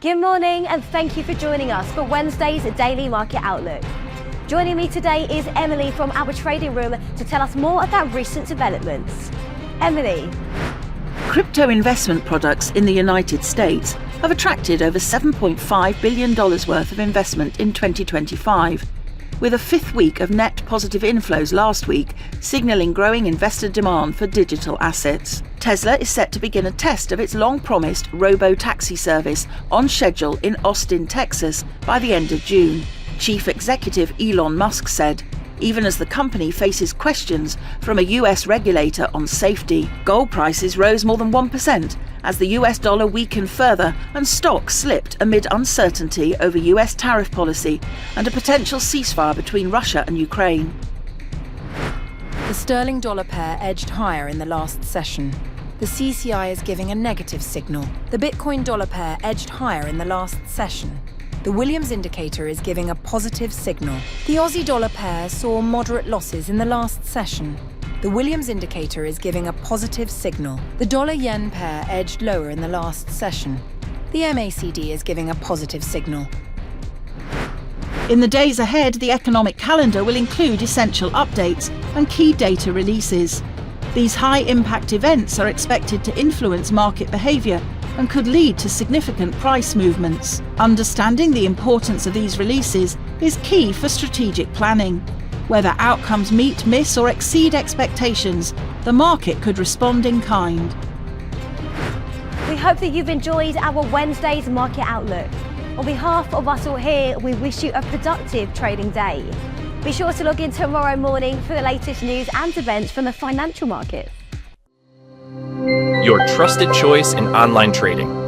Good morning and thank you for joining us for Wednesday's Daily Market Outlook. Joining me today is Emily from our trading room to tell us more about recent developments. Emily. Crypto investment products in the United States have attracted over $7.5 billion worth of investment in 2025, with a fifth week of net positive inflows last week, signalling growing investor demand for digital assets. Tesla is set to begin a test of its long-promised robo-taxi service on schedule in Austin, Texas by the end of June. Chief Executive Elon Musk said, even as the company faces questions from a US regulator on safety. Gold prices rose more than 1% as the US dollar weakened further and stocks slipped amid uncertainty over US tariff policy and a potential ceasefire between Russia and Ukraine. The sterling dollar pair edged higher in the last session. The CCI is giving a negative signal. The Bitcoin dollar pair edged higher in the last session. The Williams indicator is giving a positive signal. The Aussie dollar pair saw moderate losses in the last session. The Williams indicator is giving a positive signal. The dollar-yen pair edged lower in the last session. The MACD is giving a positive signal. In the days ahead, the economic calendar will include essential updates and key data releases. These high-impact events are expected to influence market behaviour and could lead to significant price movements. Understanding the importance of these releases is key for strategic planning. Whether outcomes meet, miss or exceed expectations, the market could respond in kind. We hope that you've enjoyed our Wednesday's Market Outlook. On behalf of us all here, we wish you a productive trading day. Be sure to log in tomorrow morning for the latest news and events from the financial markets. Your trusted choice in online trading.